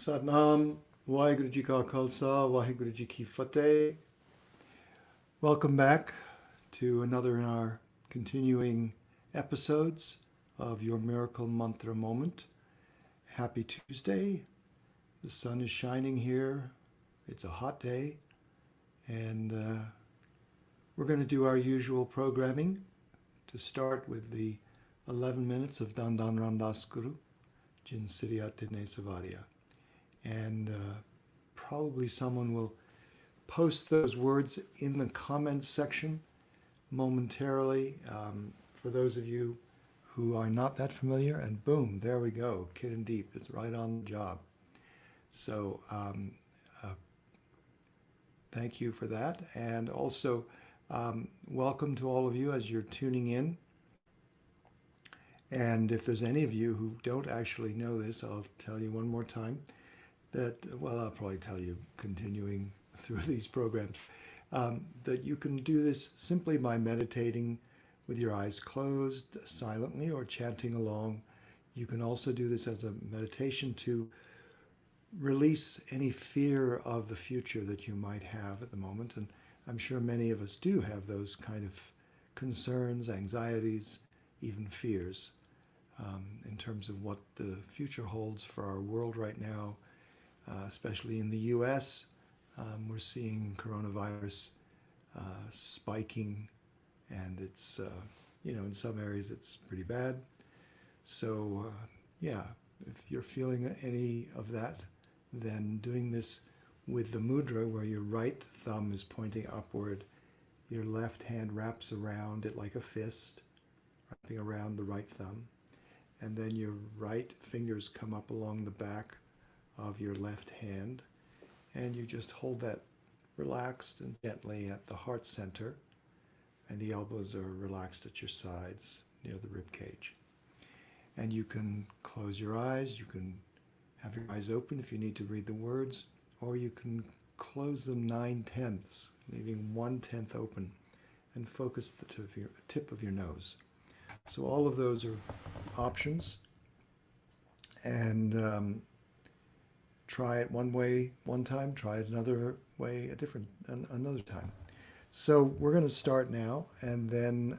Satnam, Waheguru Ji Ka Khalsa, Waheguru Ji Ki Fateh. Welcome back to another in our continuing episodes of your Miracle Mantra Moment. Happy Tuesday. The sun is shining here. It's a hot day. And we're going to do our usual programming to start with the 11 minutes of Dhan Ramdas Guru, Jin Siriyate Ne Savaria. And probably someone will post those words in the comments section momentarily for those of you who are not that familiar. And boom, there we go. Kid and Deep is right on the job. So thank you for that. And also welcome to all of you as you're tuning in. And if there's any of you who don't actually know this, I'll tell you one more time. I'll probably tell you continuing through these programs, that you can do this simply by meditating with your eyes closed, silently, or chanting along. You can also do this as a meditation to release any fear of the future that you might have at the moment. And I'm sure many of us do have those kind of concerns, anxieties, even fears in terms of what the future holds for our world right now. Especially in the US, we're seeing coronavirus spiking, and it's, in some areas it's pretty bad. So, if you're feeling any of that, then doing this with the mudra where your right thumb is pointing upward, your left hand wraps around it like a fist, wrapping around the right thumb, and then your right fingers come up along the back of your left hand, and you just hold that relaxed and gently at the heart center, and the elbows are relaxed at your sides near the rib cage. And you can close your eyes, you can have your eyes open if you need to read the words, or you can close them 9/10, leaving 1/10 open, and focus the tip of your nose. So all of those are options, and try it one way one time, try it another way another time. So we're going to start now, and then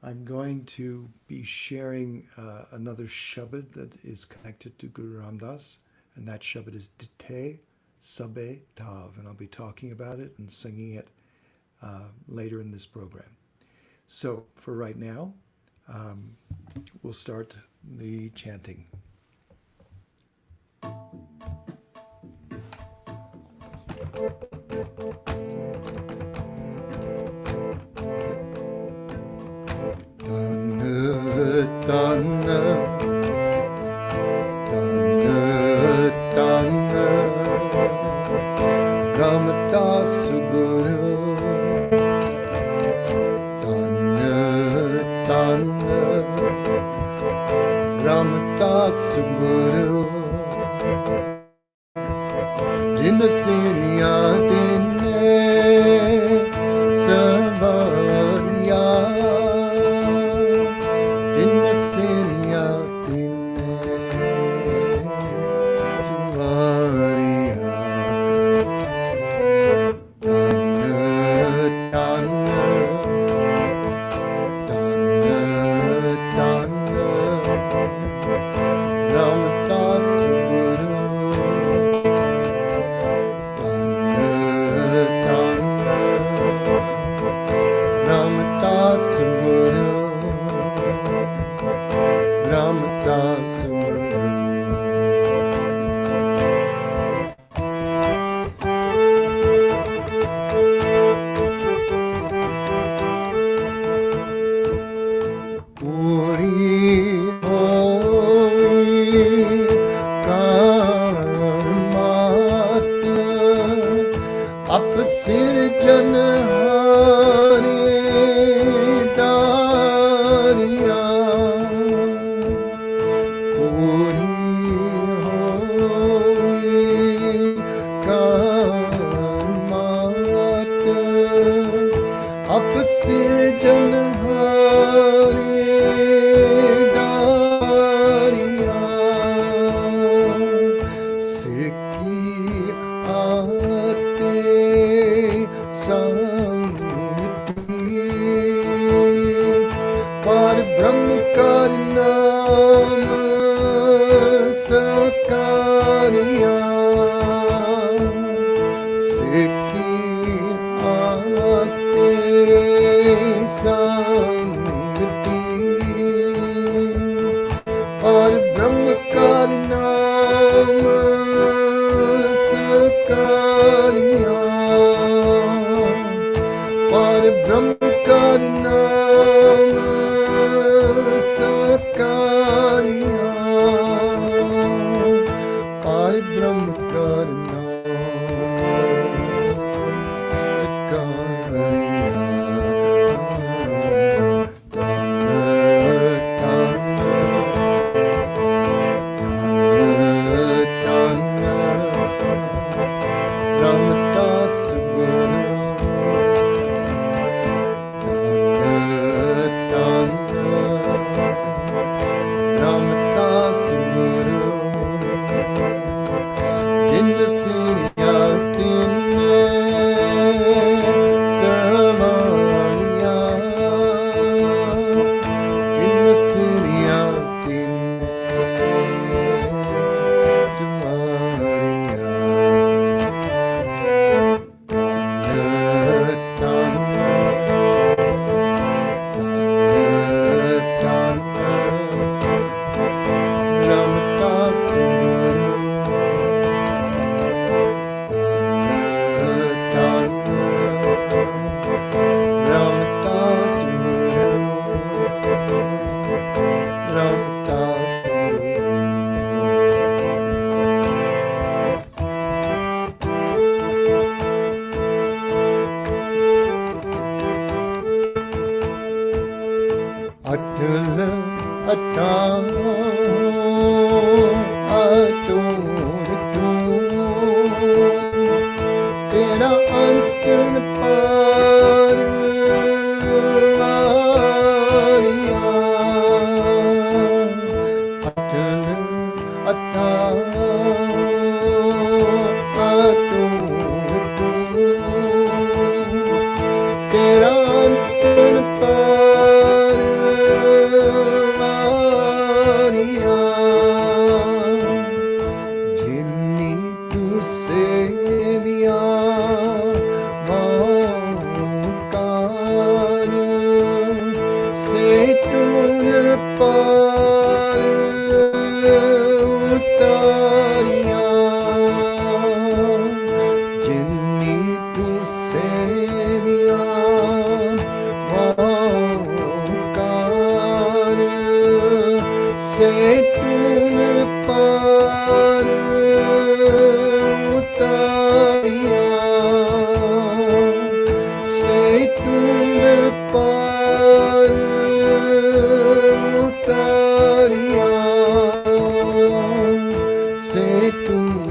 I'm going to be sharing another shabad that is connected to Guru Ramdas, and that shabad is Dite Sabe Tav, and I'll be talking about it and singing it later in this program. So for right now, we'll start the chanting. Ramdas Guru, Ramdas Guru, Jin Siriyate Ne Savaria, Jin Siriyate Ne Savaria, Ramdas Guru, Atal Atal ਅਟੋਟ ਤੇਰਾ ਅੰਤ ਨ ਪਾਰ ਵਾਰੀਆ ਅਟਲ ਅਟਾਲ ਅਟੋਟ ਤੇਰਾ ਅੰਤ ਨ ਪਾਰ ਵਾਰੀਆ ਜਿਨੀ ਤੂੰ ਸੇਵਿਆ ਮੌਕਾਰ ਸੇ ਤੂੰ ਪਾਰ ਉਤਾਰਿਆ ਜਿਨੀ ਤੂੰ ਸੇਵਿਆ ਮੌਕਾਰ ਸੇ ਤੂੰ ਪਾਰ ਉਤਾਰਿਆ ਸੇ ਤੂੰ ਪਾਰ ਉਤਾਰਿਆ ਸੇ ਤੂੰ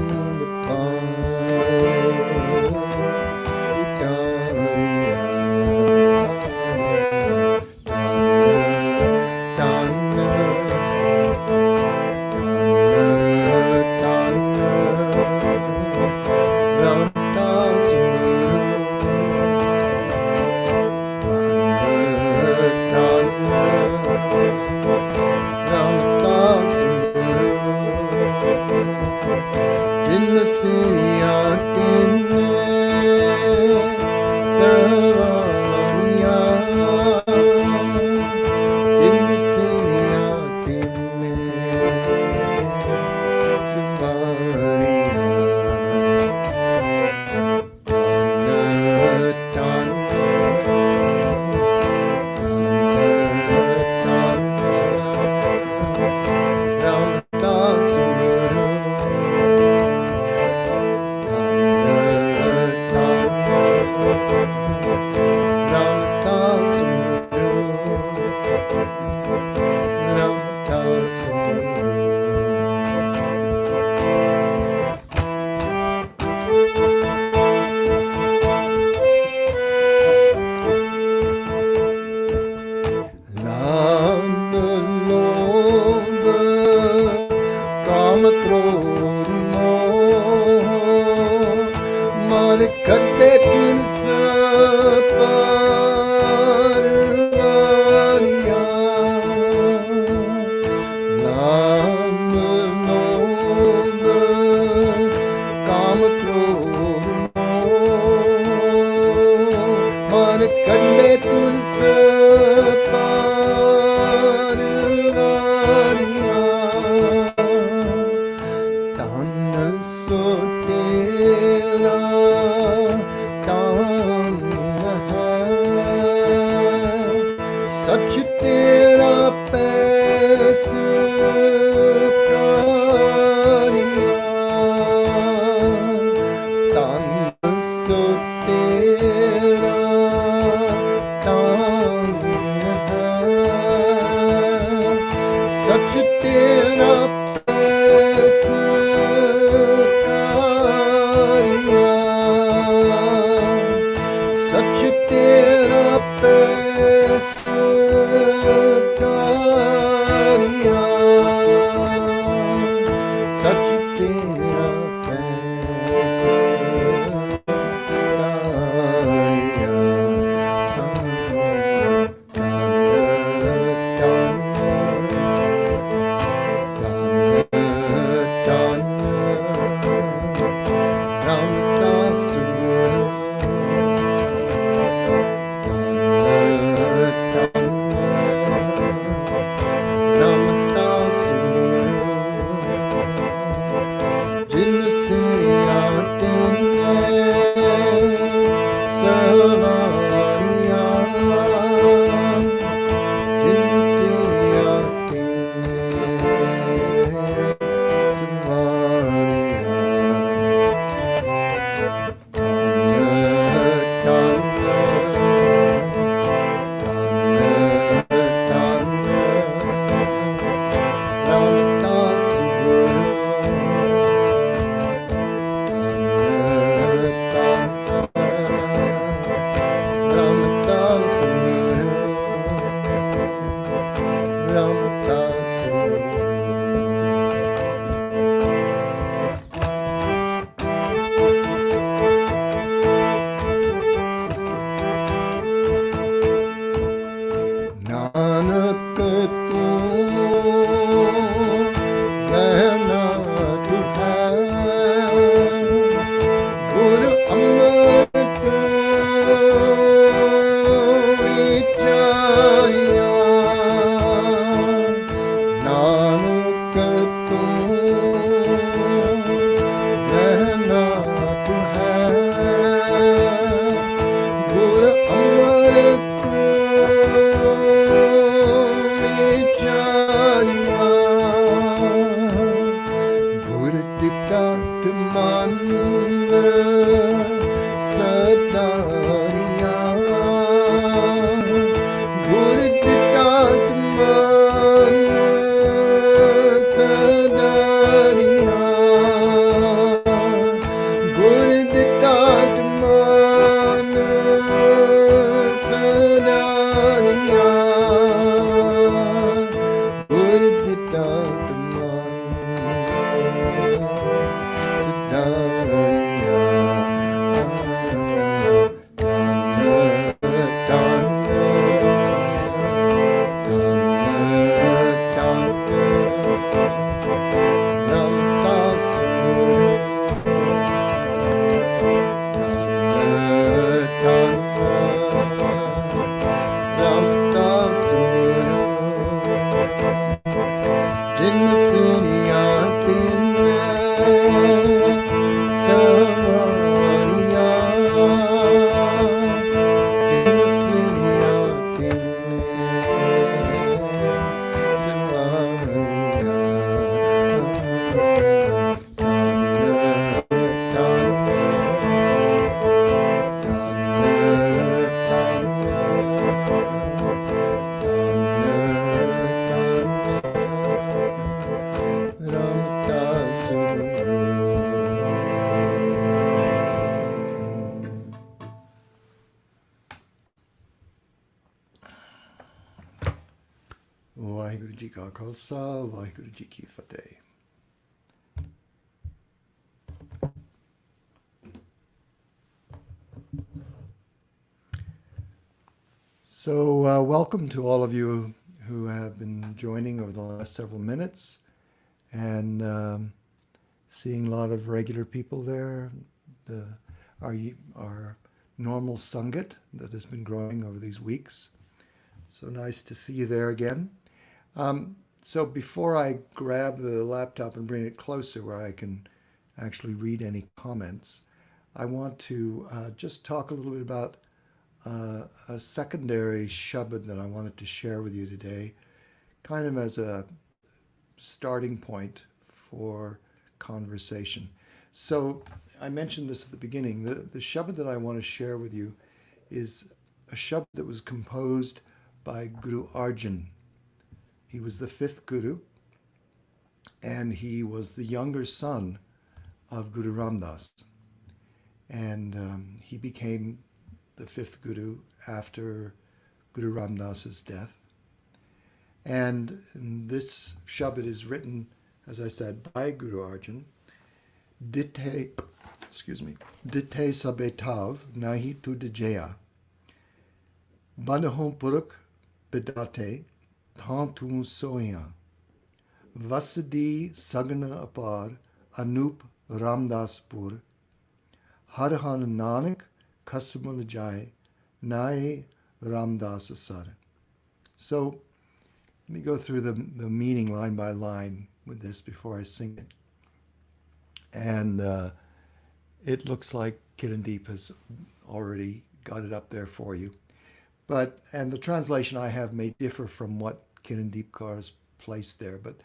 ਕੱਢੇ ਤਿਨ ਪਾਰ ਵਾਰੀਆ ਨਾਮ ਨੋਮ ਕਾਮ ਕ੍ਰੋਧ ਮੋਹ ਮਨ ਕੱਢੇ ਤਿਨ ਪਾਰ ਵਾਰੀਆ ਤਨ ਸੋ ਤੇਰਾ ਸੱਚ ਤੇਰਾ ਪੈਸ ਕਾਰਿਆ ਤਨ ਸੋ ਤੇਰਾ ਤਨ ਹੈ ਸੱਚ ਤੇਰਾ ਪੈਸ ਕਾਰਿਆ ਸੱਚ ਤੇਰਾ ਪੈਸ ਕਾਰਿਆ ਸੱਚ ਤੇਰਾ ਪੈਸ ਕਾਰਿਆ ਤਨ ਤਨ ਤਨ ਤੂੰ ਰਹਿਣਾ ਤੂੰ ਹੈ ਗੁਰ ਅੰਮ੍ਰਿਤ ਵਿਚਾਰਿਆ ਨਾਨਕ ਤੂੰ ਰਹਿਣਾ ਤੂੰ ਹੈ ਗੁਰ ਅੰਮ੍ਰਿਤ ਵਿਚਾਰਿਆ ਗੁਰ ਦਿੱਤਾ ਮਨ ਸਦਾਰਿਆ ਗੁਰ ਦਿੱਤਾ ਮਨ ਸਦਾਰਿਆ ਗੁਰ ਦਿੱਤਾ ਮਨ ਸਦਾਰਿਆ ਗੁਰ ਦਿੱਤਾ ਮਨ ਸਦਾਰਿਆ ਵਾਹਿਗੁਰੂ ਜੀ ਕਾ ਖਾਲਸਾ ਵਾਹਿਗੁਰੂ ਜੀ ਕੀ ਫਤਿਹ So welcome to all of you who have been joining over the last several minutes and seeing a lot of regular people there. Our normal Sangat that has been growing over these weeks. So nice to see you there again. So before I grab the laptop and bring it closer where I can actually read any comments, I want to just talk a little bit about a secondary shabad that I wanted to share with you today, kind of as a starting point for conversation. So I mentioned this at the beginning. The shabad that I want to share with you is a shabad that was composed by Guru Arjan. He was the fifth Guru, and he was the younger son of Guru Ramdas. And he became the fifth Guru after Guru Ramdas's death. And this shabad is written, as I said, by Guru Arjan. Ditte sabetav nahi tu dijaya. Banahon puruk bidate Dhan tu soya. Vasadi sagna apar anup Ramdaspur. Harhan Nanak Kasamul Jai Nai Ramdas Asar. So let me go through the meaning line by line with this before I sing it. And it looks like Kirandeep has already got it up there for you. And the translation I have may differ from what Kirandeep Kaur's placed there, but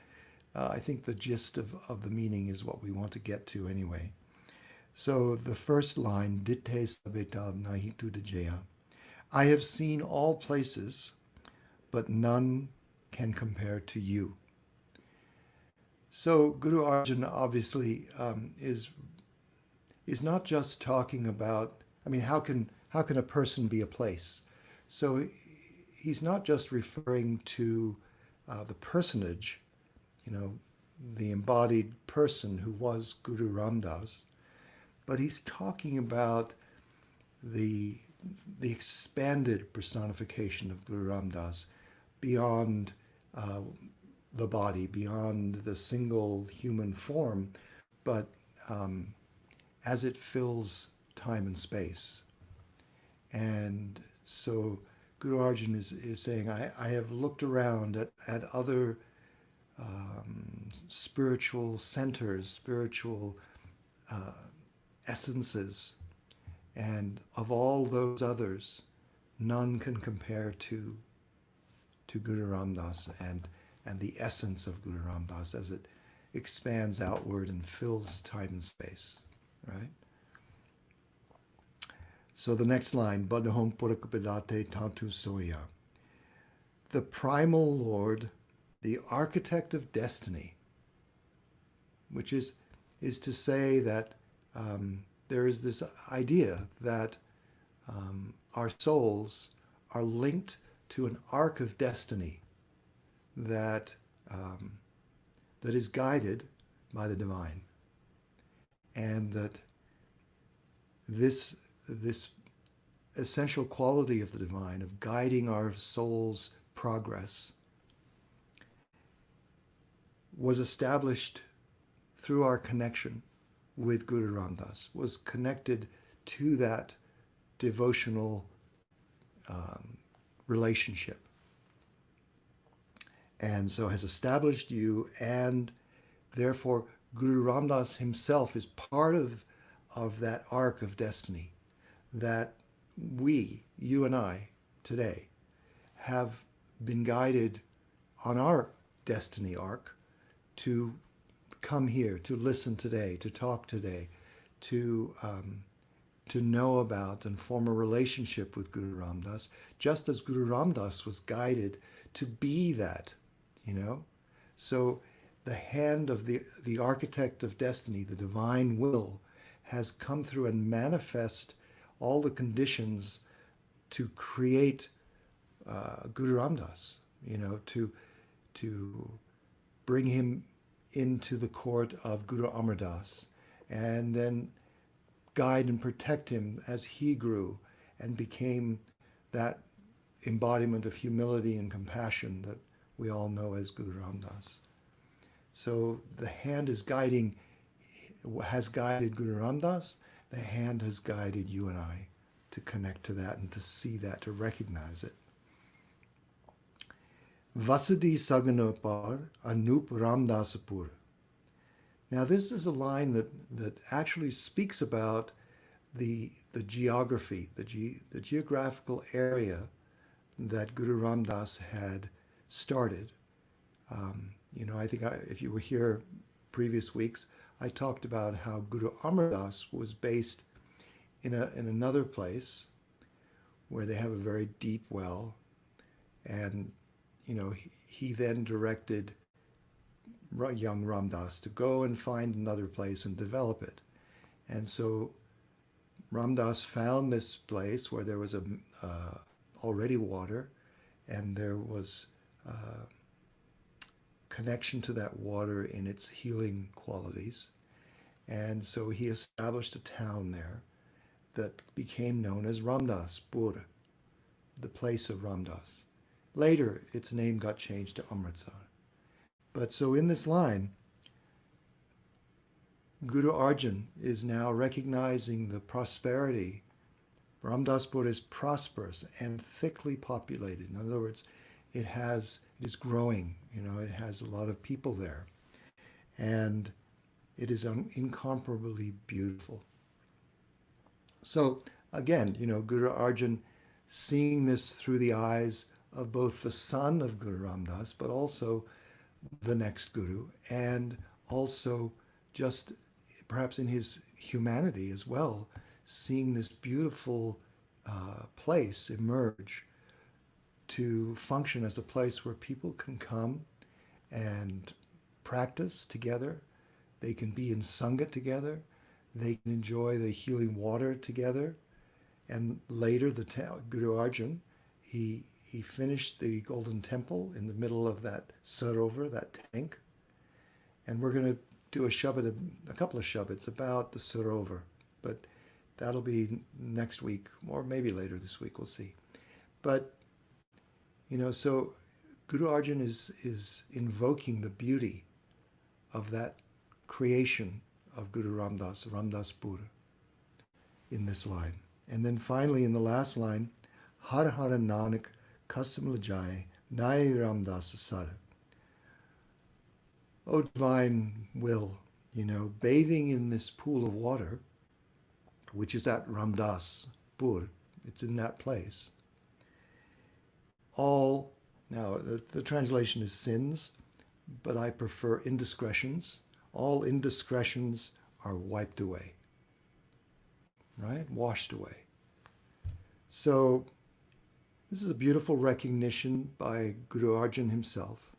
I think the gist of the meaning is what we want to get to anyway. So the first line, Ditte sabetav nahi tu dijaya. I have seen all places, but none can compare to you. So Guru Arjan obviously is not just talking about, I mean, how can a person be a place? So he's not just referring to the personage, the embodied person who was Guru Ramdas, but he's talking about the expanded personification of Guru Ramdas beyond the body, beyond the single human form, but as it fills time and space. And so Guru Arjan is saying, I have looked around at other spiritual centers, spiritual essences, and of all those others, none can compare to Guru Ram Das and the essence of Guru Ram Das as it expands outward and fills time and space, right? So the next line, Badahom Purakapidate Tantu Soya. The primal Lord, the architect of destiny, which is to say that there is this idea that our souls are linked to an arc of destiny that is guided by the divine, and that this essential quality of the divine, of guiding our soul's progress, was established through our connection with Guru Ram Das, was connected to that devotional relationship. And so has established you, and therefore Guru Ram Das himself is part of that arc of destiny that we, you and I, today, have been guided on our destiny arc to come here, to listen today, to talk today, to know about and form a relationship with Guru Ram Das, just as Guru Ram Das was guided to be that, you know? So the hand of the architect of destiny, the divine will, has come through and manifest all the conditions to create Guru Ram Das, you know, to bring him into the court of Guru Amar Das, and then guide and protect him as he grew and became that embodiment of humility and compassion that we all know as Guru Ram Das. So the hand has guided Guru Ram Das. The hand has guided you and I to connect to that and to see that, to recognize it. Vasadi Saganapar Anup Ramdasapur. Now this is a line that actually speaks about the geography, the geographical area that Guru Ram Das had started. You know, I think if you were here previous weeks, I talked about how Guru Amar Das was based in another place where they have a very deep well, and you know, he then directed young Ram Das to go and find another place and develop it. And so Ram Das found this place where there was already water, and there was connection to that water in its healing qualities. And so he established a town there that became known as Ramdaspur, the place of Ram Das. Later, its name got changed to Amritsar. But so in this line, Guru Arjan is now recognizing the prosperity. Ramdaspur is prosperous and thickly populated. In other words, it is growing. You know, it has a lot of people there. And it is incomparably beautiful. So again, you know, Guru Arjan seeing this through the eyes of both the son of Guru Ram Das, but also the next Guru, and also just perhaps in his humanity as well, seeing this beautiful place emerge to function as a place where people can come and practice together. They can be in Sangha together. They can enjoy the healing water together. And later, Guru Arjan, he finished the Golden Temple in the middle of that sarovar, that tank. And we're going to do a couple of shabads about the sarovar. But that'll be next week, or maybe later this week, we'll see. But, you know, so Guru Arjan is invoking the beauty of that creation of Guru Ramdas, Ramdaspur, in this line. And then finally in the last line, Har Har Nanak Kasam Lajai Nai Ramdas Sar. O divine will, bathing in this pool of water, which is at Ramdas Pur, it's in that place. Now the translation is sins, but I prefer indiscretions. All indiscretions are wiped away, right? Washed away. So this is a beautiful recognition by Guru Arjan himself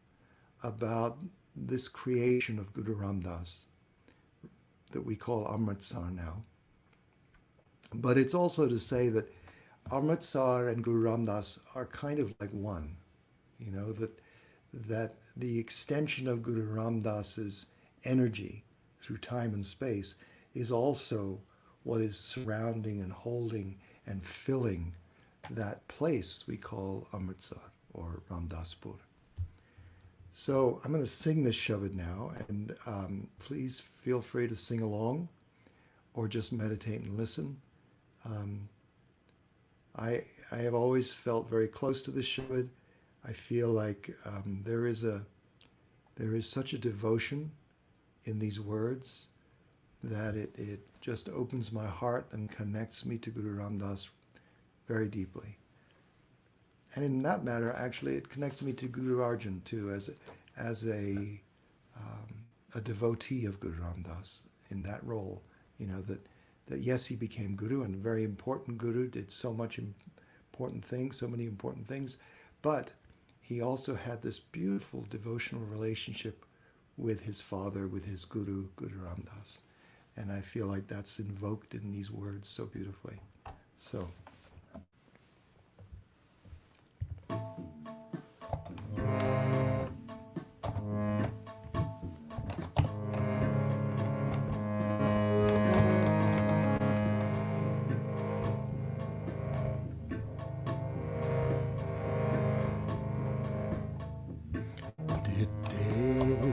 about this creation of Guru Ramdas that we call Amritsar now. But it's also to say that Amritsar and Guru Ramdas are kind of like one, that the extension of Guru Ramdas's energy through time and space is also what is surrounding and holding and filling that place we call Amritsar or Ramdaspur. So I'm going to sing this shabad now, and please feel free to sing along or just meditate and listen. I have always felt very close to this shabad. I feel like there is such a devotion in these words that it just opens my heart and connects me to Guru Ramdas very deeply. And in that matter, actually, it connects me to Guru Arjan too, as a devotee of Guru Ramdas in that role. That yes, he became Guru, and a very important Guru, did so many important things, but he also had this beautiful devotional relationship with his father, with his Guru, Guru Ramdas. And I feel like that's invoked in these words so beautifully. So.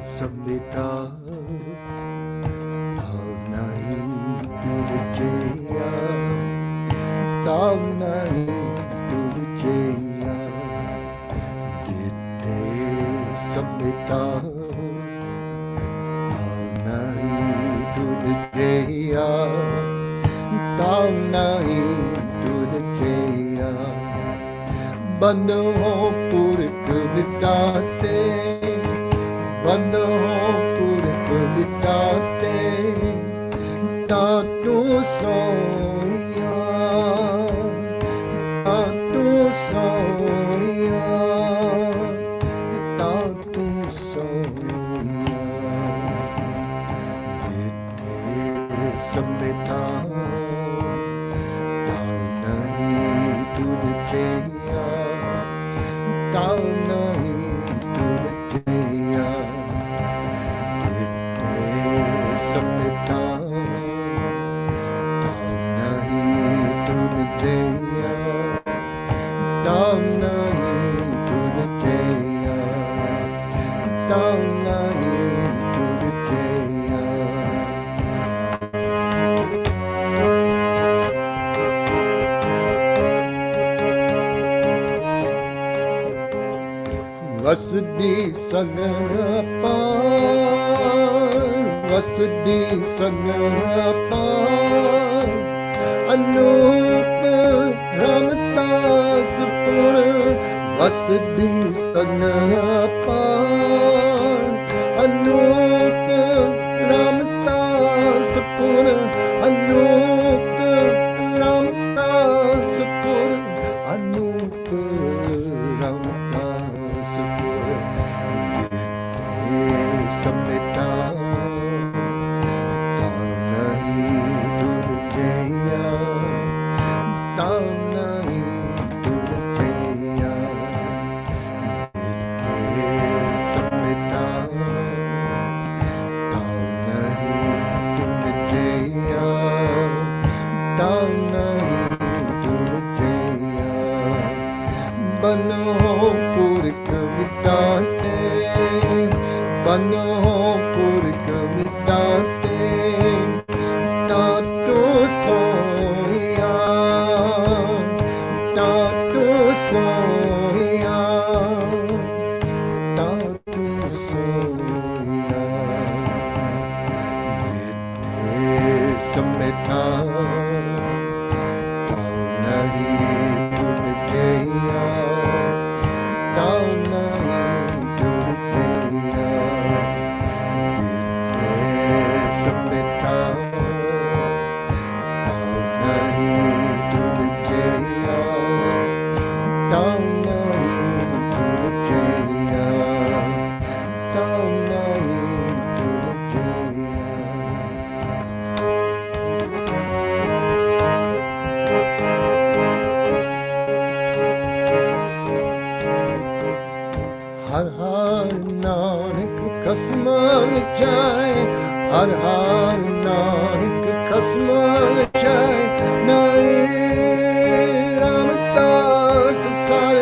Samvita Tav nahi tudjaya Tav nahi tudjaya Ditte samvita Tav nahi tudjaya Tav nahi tudjaya Bandho purak bidate Bandho purak bidate Tatu soya Tatu soya Tatu soya Ditte samvita Tav nahi tudjaya Tav nahi tudjaya Samvita Tav nahi tudjaya Tav nahi tudjaya Tav nahi tudjaya Vasdi sagana Vasdi sagana par Anup Ramdas pur Vasdi sagana par Anup Ramdas pur Anup Ramdas pur Anup Ramdas pur Ditte samvita Samvita mano purik mitate tato soya tato soya tato soya dite sameta tau nahi tumeteya tau nahi tumeteya dite sameta tau nahi tumeteya tau nahi tumeteya tau nahi tumeteya. हर हर नानक कसमल जाए हर हर नानक कसमल जाए नाए Ramdas sir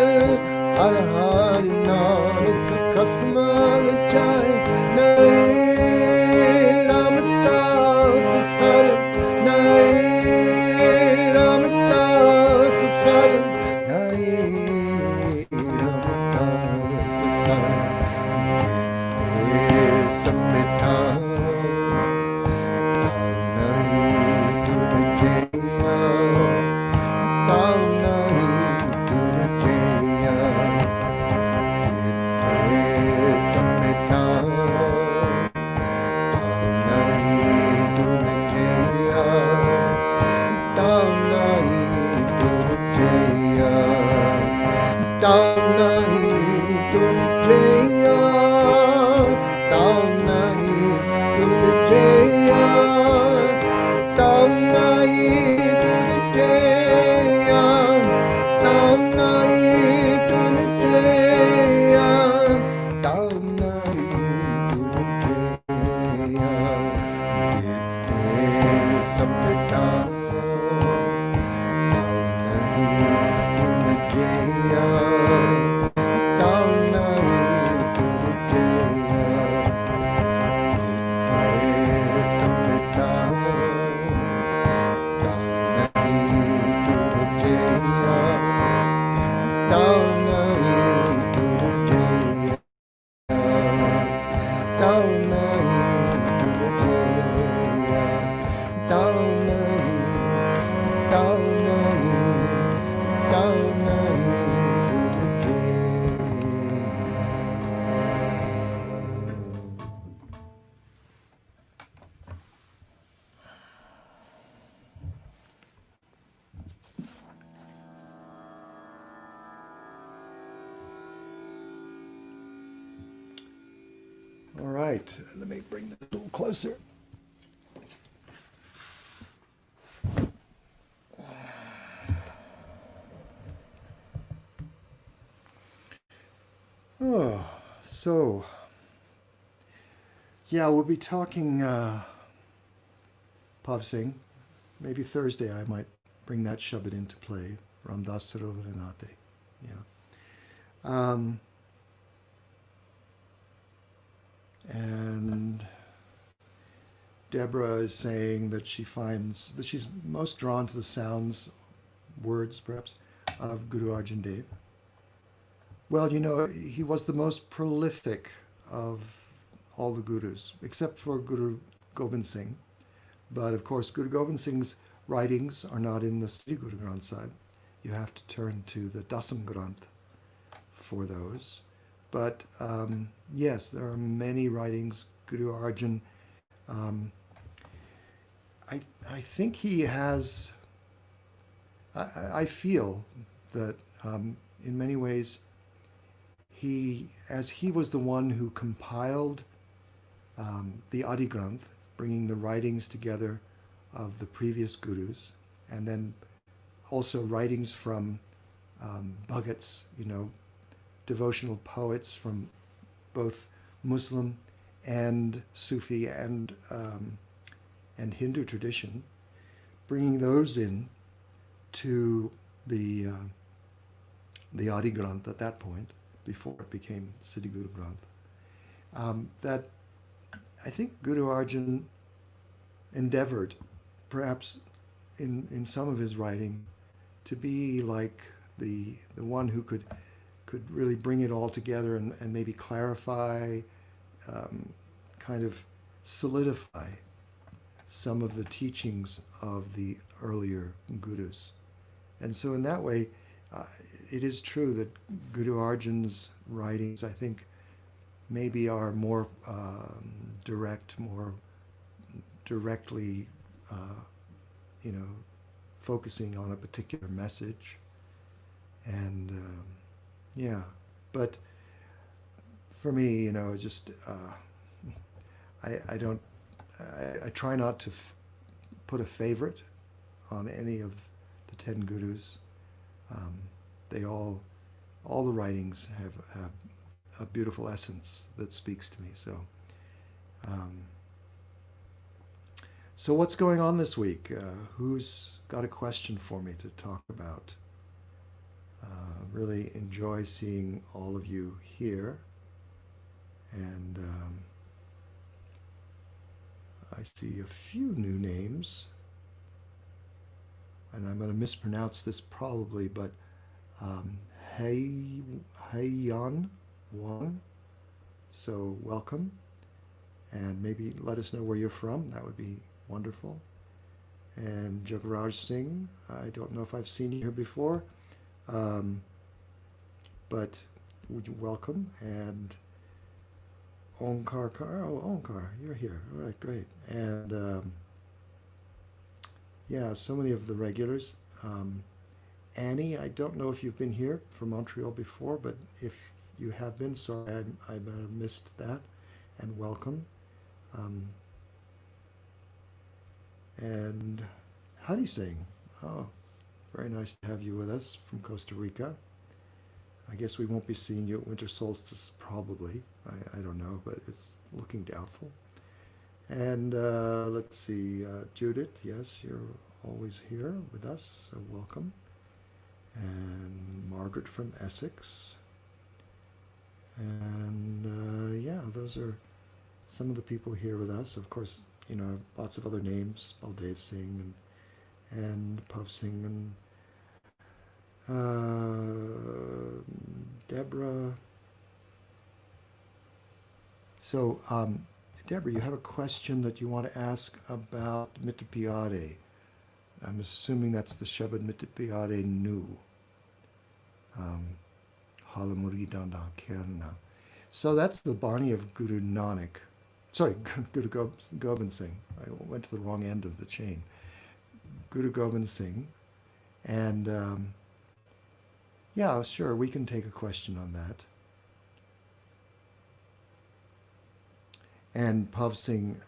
हर हर नानक कसमल जाए नाए Ramdas sir नाए Ramdas sir नाए Ramdas sir dite sameta tau nahi tumeteya tau nahi tumeteya dite sameta tau nahi tumeteya tau nahi tumeteya tau nahi tumeteya tau nahi tumeteya tau nahi tumeteya tau nahi tumeteya tau nahi tumeteya dite sameta tau nahi tumeteya tau nahi tumeteya dite sameta tau nahi tumeteya tau nahi tumeteya tau nahi tumeteya tau nahi tau nahi tau nahi All right, let me bring this a little closer. Oh, so, yeah, we'll be talking Pav Singh. Maybe Thursday I might bring that shabad into play. Ramdas Sarovaranate. Yeah. And Deborah is saying that she finds that she's most drawn to the sounds, words perhaps, of Guru Arjan Dev. Well, you know, he was the most prolific of all the gurus, except for Guru Gobind Singh. But of course, Guru Gobind Singh's writings are not in the Sri Guru Granth Sahib. You have to turn to the Dasam Granth for those. But yes, there are many writings. Guru Arjan, I think he has, I feel that in many ways, as he was the one who compiled the Adi Granth, bringing the writings together of the previous gurus, and then also writings from Bhagats, you know, devotional poets from both Muslim and Sufi and Hindu tradition, bringing those in to the Adi Granth at that point, before it became Siddhi Guru Granth. that I think Guru Arjan endeavored, perhaps in some of his writing, to be like the one who could really bring it all together and maybe clarify, kind of solidify some of the teachings of the earlier gurus. And so in that way, it is true that Guru Arjan's writings, I think, maybe are more direct, more directly, focusing on a particular message. And yeah, but for me, just I don't, I try not to put a favorite on any of the 10 gurus. They all the writings have a beautiful essence that speaks to me. So what's going on this week? Who's got a question for me to talk about? Really enjoy seeing all of you here. And I see a few new names. And I'm going to mispronounce this probably, but Heiyan Wang. So welcome. And maybe let us know where you're from. That would be wonderful. And Jagaraj Singh, I don't know if I've seen you here before, but welcome. And Onkar, Onkar, you're here. All right, great. And yeah, so many of the regulars. Annie, I don't know if you've been here from Montreal before, but if you have been, sorry, I missed that. And welcome. And Hari Singh, oh, very nice to have you with us from Costa Rica. I guess we won't be seeing you at winter solstice, probably. I don't know, but it's looking doubtful. And let's see, Judith, yes, you're always here with us, so welcome. And Margaret from Essex. And yeah, those are some of the people here with us. Of course, lots of other names, Baldev Singh and Pav Singh and Deborah. So, Deborah, you have a question that you want to ask about Mitra Piyade. I'm assuming that's the Shabad Mitra Piyade Nu. Halamuri Danda Kerna. So that's the Bani of Guru Nanak. Sorry, Guru Gobind Singh. I went to the wrong end of the chain. Guru Gobind Singh. And yeah, sure, we can take a question on that. And Pav Singh,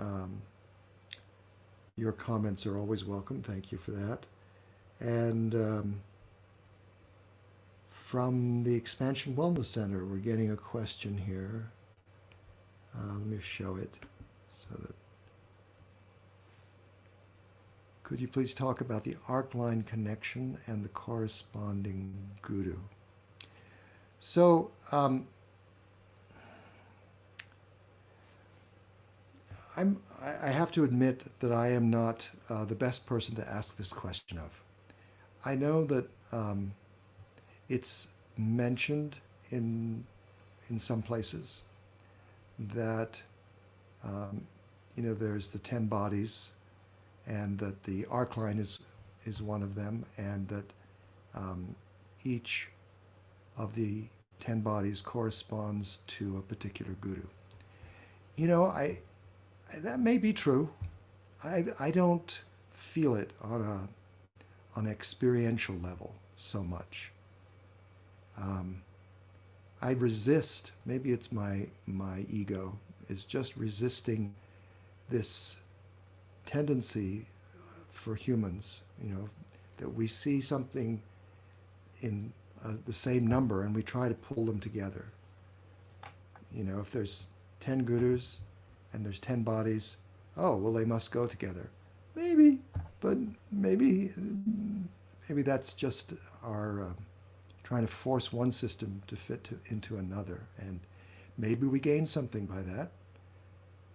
your comments are always welcome. Thank you for that. And from the Expansion Wellness Center, we're getting a question here. Let me show it so that. Could you please talk about the arc line connection and the corresponding guru? So, I have to admit that I am not the best person to ask this question of. I know that it's mentioned in some places that there's the 10 bodies, and that the arc line is one of them, and that each of the 10 bodies corresponds to a particular guru. That may be true. I don't feel it on an experiential level so much. I resist. Maybe it's my ego is just resisting this tendency for humans. That we see something in the same number and we try to pull them together. If there's 10 gurus and there's 10 bodies, oh, well, they must go together. Maybe, but maybe that's just our trying to force one system to fit into another. And Maybe we gain something by that.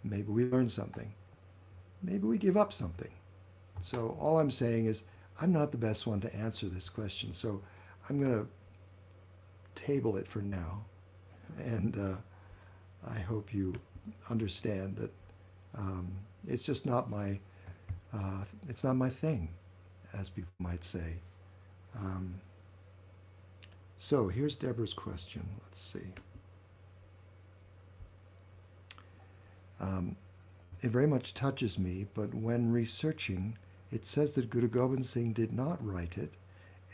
Maybe we learn something. Maybe we give up something. So all I'm saying is I'm not the best one to answer this question. So I'm going to table it for now. And I hope you understand that it's just not it's not my thing, as people might say. So here's Deborah's question. Let's see. It very much touches me, but when researching, it says that Guru Gobind Singh did not write it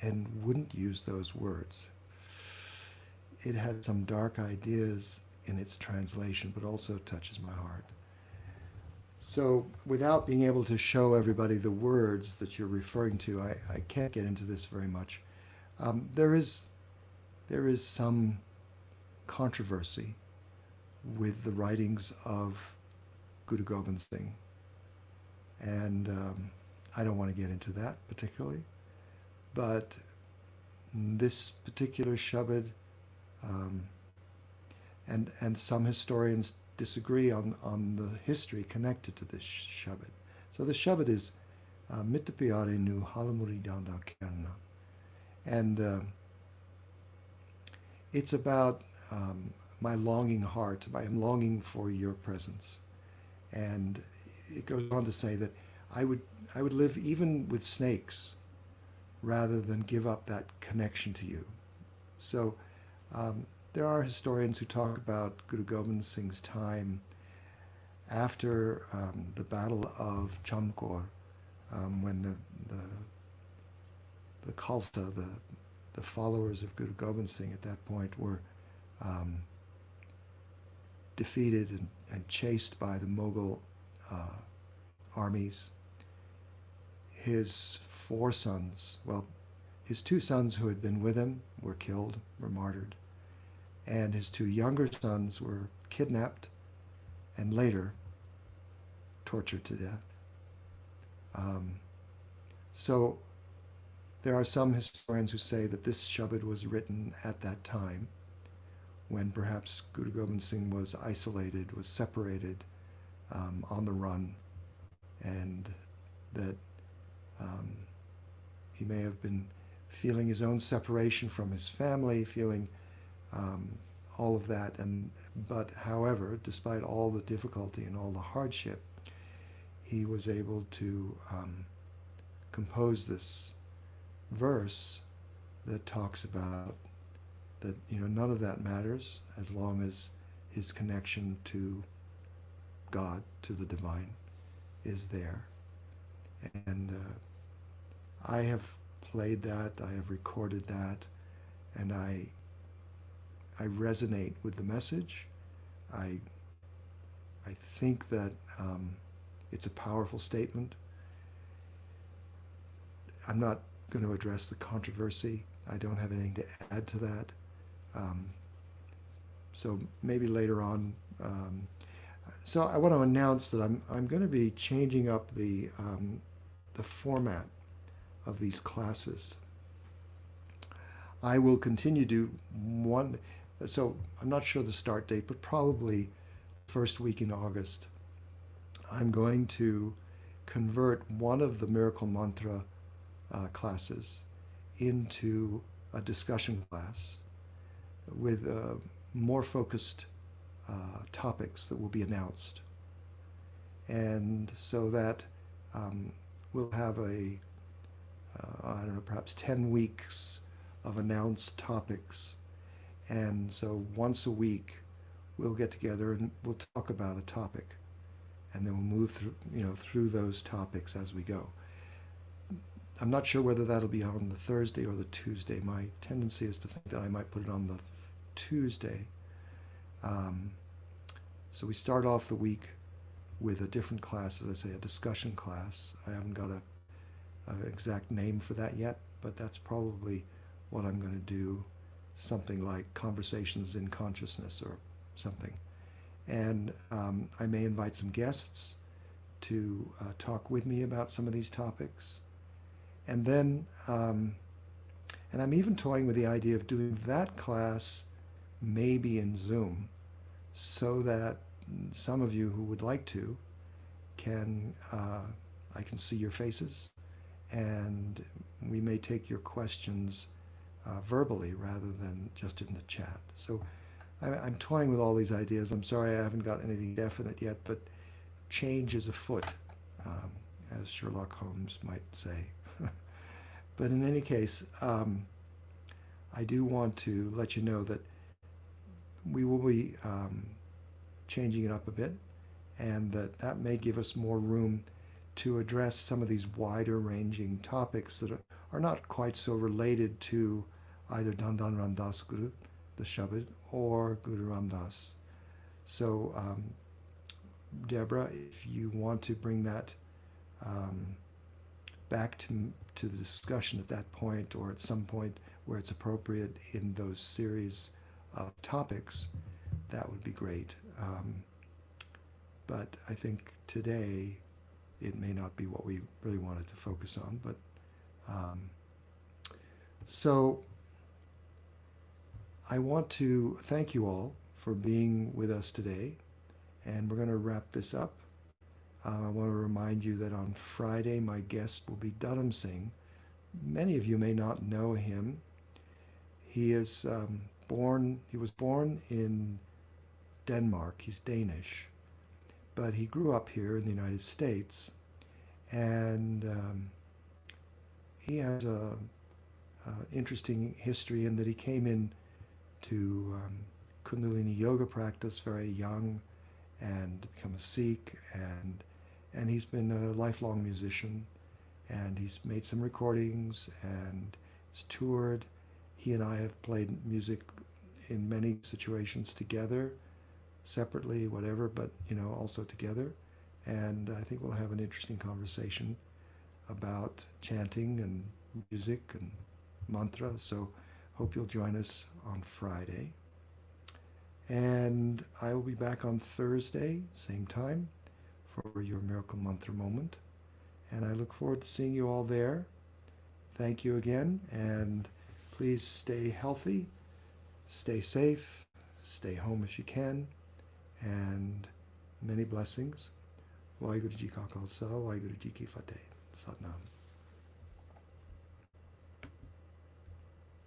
and wouldn't use those words. It had some dark ideas in its translation, but also touches my heart. So without being able to show everybody the words that you're referring to, I can't get into this very much. There is some controversy with the writings of Guru Gobind Singh. And I don't want to get into that particularly. But this particular shabad, and some historians disagree on the history connected to this shabad. So the shabad is Mitta Pyare Nu Halamuri Danda Kerna. And it's about my longing heart. I am longing for your presence. And it goes on to say that I would live even with snakes rather than give up that connection to you. So there are historians who talk about Guru Gobind Singh's time after the Battle of Chamkor, when the Khalsa, the followers of Guru Gobind Singh at that point were defeated and chased by the Mughal armies. His 4 sons, well, his 2 sons who had been with him were killed, were martyred, and his 2 younger sons were kidnapped and later tortured to death. So there are some historians who say that this shabad was written at that time when perhaps Guru Gobind Singh was isolated, was separated, on the run, and that he may have been feeling his own separation from his family, feeling all of that. But however, despite all the difficulty and all the hardship, he was able to compose this verse that talks about that, none of that matters as long as his connection to God, to the divine, is there. And I have played that, I have recorded that, and I resonate with the message. I think that it's a powerful statement. I'm not going to address the controversy. I don't have anything to add to that. So maybe later on. So I want to announce that I'm going to be changing up the format of these classes. I will continue to one. So I'm not sure the start date, but probably first week in August. I'm going to convert one of the Miracle Mantra classes into a discussion class with more focused topics that will be announced. And so that we'll have I don't know, perhaps 10 weeks of announced topics. And so once a week, we'll get together and we'll talk about a topic. And then we'll move through those topics as we go. I'm not sure whether that'll be on the Thursday or the Tuesday. My tendency is to think that I might put it on the Tuesday. So we start off the week with a different class, as I say, a discussion class. I haven't got an exact name for that yet, but that's probably what I'm going to do, something like Conversations in Consciousness or something. And I may invite some guests to talk with me about some of these topics. And then, and I'm even toying with the idea of doing that class maybe in Zoom, so that some of you who would like to can, I can see your faces, and we may take your questions verbally rather than just in the chat. So I'm toying with all these ideas. I'm sorry I haven't got anything definite yet, but change is afoot, as Sherlock Holmes might say. But in any case, I do want to let you know that we will be changing it up a bit, and that may give us more room to address some of these wider ranging topics that are not quite so related to either Dhan Ram Das Guru, the Shabad, or Guru Ram Das. So, Deborah, if you want to bring that back to the discussion at that point, or at some point where it's appropriate in those series of topics, that would be great. But I think today it may not be what we really wanted to focus on. But so I want to thank you all for being with us today, and we're going to wrap this up. I want to remind you that on Friday my guest will be Dhan Singh. Many of you may not know him. He is he was born in Denmark. He's Danish, but he grew up here in the United States, and he has a interesting history in that he came in to Kundalini yoga practice very young and become a Sikh, and he's been a lifelong musician, and he's made some recordings and he's toured. He and I have played music in many situations together, separately, whatever, but also together. And I think we'll have an interesting conversation about chanting and music and mantra. So hope you'll join us on Friday. And I will be back on Thursday, same time, for your Miracle Mantra moment. And I look forward to seeing you all there. Thank you again, and please stay healthy, stay safe, stay home if you can, and many blessings. Waheguru Ji Ka Khalsa, Waheguru Ji Ki Fateh. Satnam.